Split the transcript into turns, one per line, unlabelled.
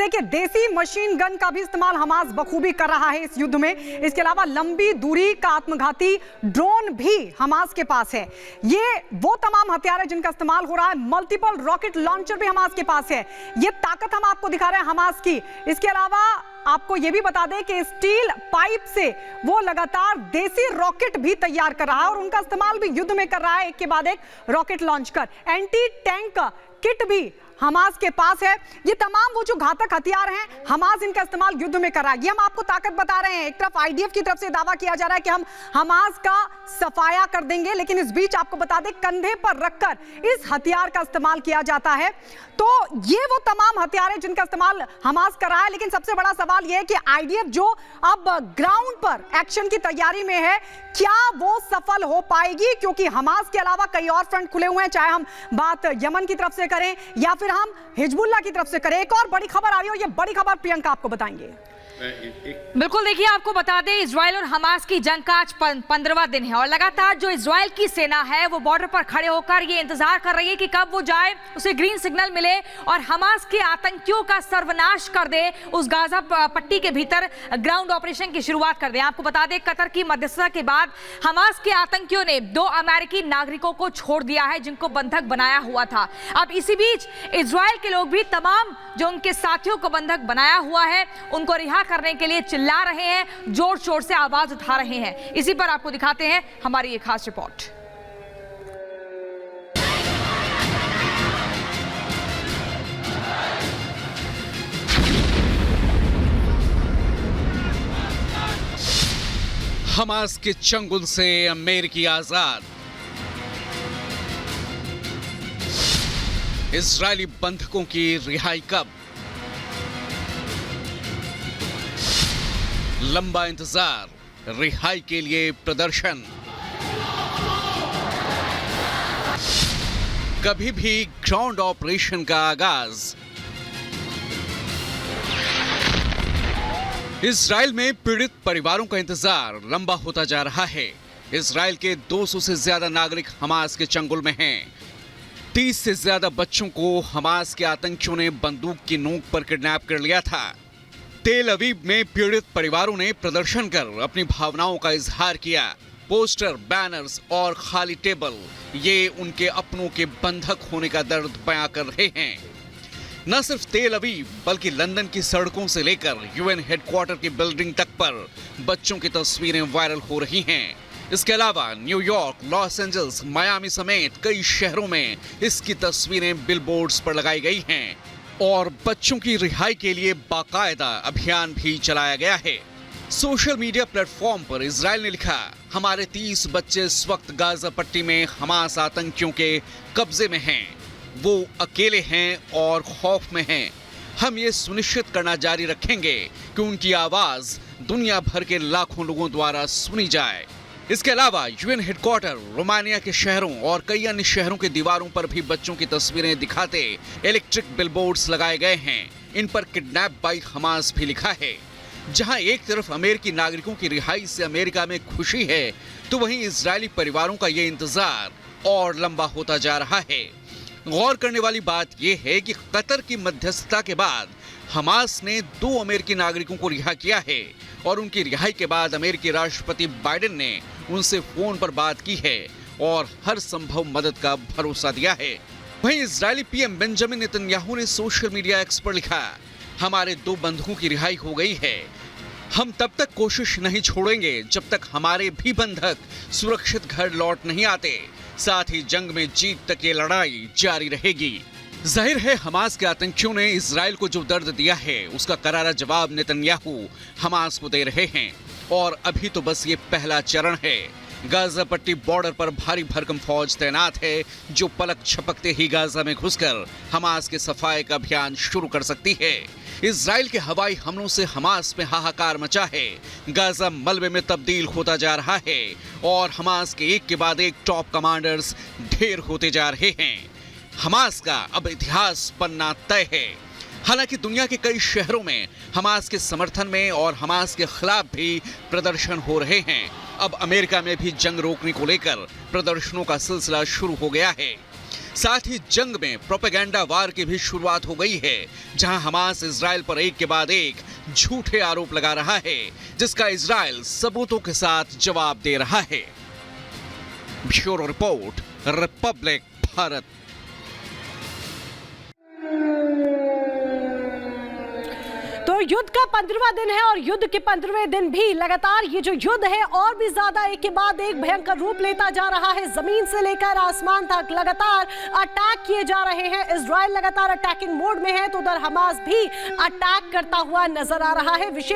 देखिए देसी machine gun का भी इस्तेमाल हमास बखूबी कर रहा है इस युद्ध में। इसके अलावा लंबी दूरी का आत्मघाती ड्रोन भी हमास के पास है। ये वो तमाम हथियार है जिनका इस्तेमाल हो रहा है। मल्टीपल रॉकेट लॉन्चर भी हमास के पास है। ये ताकत हम आपको दिखा रहे हैं हमास की। इसके अलावा आपको यह भी बता दें कि स्टील पाइप से वो लगातार देसी रॉकेट भी तैयार कर रहा है और उनका इस्तेमाल भी युद्ध में कर रहा है, एक के बाद एक रॉकेट लॉन्च कर। एंटी टैंक किट भी हमास के पास है। ये तमाम वो जो घातक हथियार हैं हमास इनका इस्तेमाल युद्ध में कर रहा है। ये हम आपको ताकत बता रहे हैं। एक तरफ आईडीएफ की तरफ से दावा किया जा रहा है कि हम हमास का सफाया कर देंगे, लेकिन इस बीच आपको बता दें कंधे पर रखकर इस हथियार का इस्तेमाल किया जाता है। तो ये वो तमाम हथियार हैं जिनका इस्तेमाल हमास कर रहा है। लेकिन सबसे बड़ा सवाल यह है कि आईडीएफ जो अब ग्राउंड पर एक्शन की तैयारी में है, क्या वो सफल हो पाएगी? क्योंकि हमास के अलावा कई और फ्रंट खुले हुए हैं, चाहे हम बात यमन की तरफ से करें या फिर हम हिजबुल्लाह की तरफ से करें। एक और बड़ी खबर आ रही है और ये बड़ी खबर प्रियंका आपको बताएंगे।
बिल्कुल, देखिए आपको बता दें इजराइल और हमास की जंग का आज 15वां दिन है और लगातार जो इजराइल की सेना है वो बॉर्डर पर खड़े होकर ये इंतजार कर रही है कि कब वो जाए, उसे ग्रीन सिग्नल मिले और हमास के आतंकियों का सर्वनाश कर दे, उस गाजा पट्टी के भीतर ग्राउंड ऑपरेशन की शुरुआत कर दे। आपको बता दें कतर की मध्यस्थता के बाद हमास के आतंकियों ने 2 अमेरिकी नागरिकों को छोड़ दिया है जिनको बंधक बनाया हुआ था। अब इसी बीच इजराइल के लोग भी तमाम जो उनके साथियों को बंधक बनाया हुआ है उनको रिहा करने के लिए चिल्ला रहे हैं, जोर शोर से आवाज उठा रहे हैं। इसी पर आपको दिखाते हैं हमारी एक खास रिपोर्ट।
हमास के चंगुल से अमेरिकी आजाद, इजरायली बंधकों की रिहाई कब? लंबा इंतजार, रिहाई के लिए प्रदर्शन। कभी भी ग्राउंड ऑपरेशन का आगाज। इजराइल में पीड़ित परिवारों का इंतजार लंबा होता जा रहा है। इजराइल के 200 से ज्यादा नागरिक हमास के चंगुल में हैं। 30 से ज्यादा बच्चों को हमास के आतंकियों ने बंदूक की नोक पर किडनैप कर लिया था। तेल अवीव में पीड़ित परिवारों ने प्रदर्शन कर अपनी भावनाओं का इजहार किया। पोस्टर, बैनर्स और खाली टेबल ये उनके अपनों के बंधक होने का दर्द बयां कर रहे हैं। न सिर्फ तेल अवीव बल्कि लंदन की सड़कों से लेकर यूएन हेडक्वार्टर की बिल्डिंग तक पर बच्चों की तस्वीरें वायरल हो रही हैं। इसके अलावा न्यूयॉर्क, लॉस एंजल्स, मियामी समेत कई शहरों में इसकी तस्वीरें बिलबोर्ड्स पर लगाई गई हैं और बच्चों की रिहाई के लिए बाकायदा अभियान भी चलाया गया है। सोशल मीडिया प्लेटफॉर्म पर इजराइल ने लिखा, हमारे 30 बच्चे इस वक्त गाजा पट्टी में हमास आतंकियों के कब्जे में हैं। वो अकेले हैं और खौफ में हैं। हम ये सुनिश्चित करना जारी रखेंगे कि उनकी आवाज दुनिया भर के लाखों लोगों द्वारा सुनी जाए। इसके अलावा यूएन हेडक्वार्टर, रोमानिया के शहरों और कई अन्य शहरों की दीवारों पर भी बच्चों की तस्वीरें दिखाते इलेक्ट्रिक बिलबोर्ड्स लगाए गए हैं। इन पर किडनैप बाय हमास भी लिखा है। जहां एक तरफ अमेरिकी नागरिकों की रिहाई से अमेरिका में खुशी है, तो वहीं इजरायली परिवारों का ये इंतजार और लंबा होता जा रहा है। गौर करने वाली बात यह है कि कतर की मध्यस्थता के बाद हमास ने 2 अमेरिकी नागरिकों को रिहा किया है और उनकी रिहाई के बाद अमेरिकी राष्ट्रपति बाइडेन ने उनसे फोन पर बात की है और हर संभव मदद का भरोसा दिया है। वहीं इजरायली पीएम बेंजामिन नेतन्याहू ने सोशल मीडिया एक्स पर लिखा, हमारे 2 बंधुओं की रिहाई हो गई है। हम तब तक कोशिश नहीं छोड़ेंगे जब तक हमारे भी बंधक सुरक्षित घर लौट नहीं आते। साथ ही जंग में जीत तक ये लड़ाई जारी रहेगी। जाहिर है हमास के आतंकियों ने इजराइल को जो दर्द दिया है उसका करारा जवाब नेतन्याहू हमास को दे रहे हैं और अभी तो बस ये पहला चरण है। गाजा पट्टी बॉर्डर पर भारी भरकम फौज तैनात है जो पलक झपकते ही गाजा में घुसकर हमास के सफाई का अभियान शुरू कर सकती है। इजराइल के हवाई हमलों से हमास में हाहाकार मचा है। गाजा मलबे में तब्दील होता जा रहा है और हमास के एक के बाद एक टॉप कमांडर्स ढेर होते जा रहे हैं। हमास का अब इतिहास बनना तय है। हालांकि दुनिया के कई शहरों में हमास के समर्थन में और हमास के खिलाफ भी प्रदर्शन हो रहे हैं। अब अमेरिका में भी जंग रोकने को लेकर प्रदर्शनों का सिलसिला शुरू हो गया है। साथ ही जंग में प्रोपेगेंडा वार की भी शुरुआत हो गई है, जहां हमास इजराइल पर एक के बाद एक झूठे आरोप लगा रहा है, जिसका इजराइल सबूतों के साथ जवाब दे रहा है। Bureau report, Republic Bharat.
तो युद्ध का 15वां दिन है और युद्ध के 15वें दिन भी लगातार ये जो युद्ध है और भी ज्यादा एक के बाद एक भयंकर रूप लेता जा रहा है। जमीन से लेकर आसमान तक लगातार अटैक किए जा रहे हैं। इजराइल लगातार अटैकिंग मोड में है, तो उधर हमास भी अटैक करता हुआ नजर आ रहा है। विशेष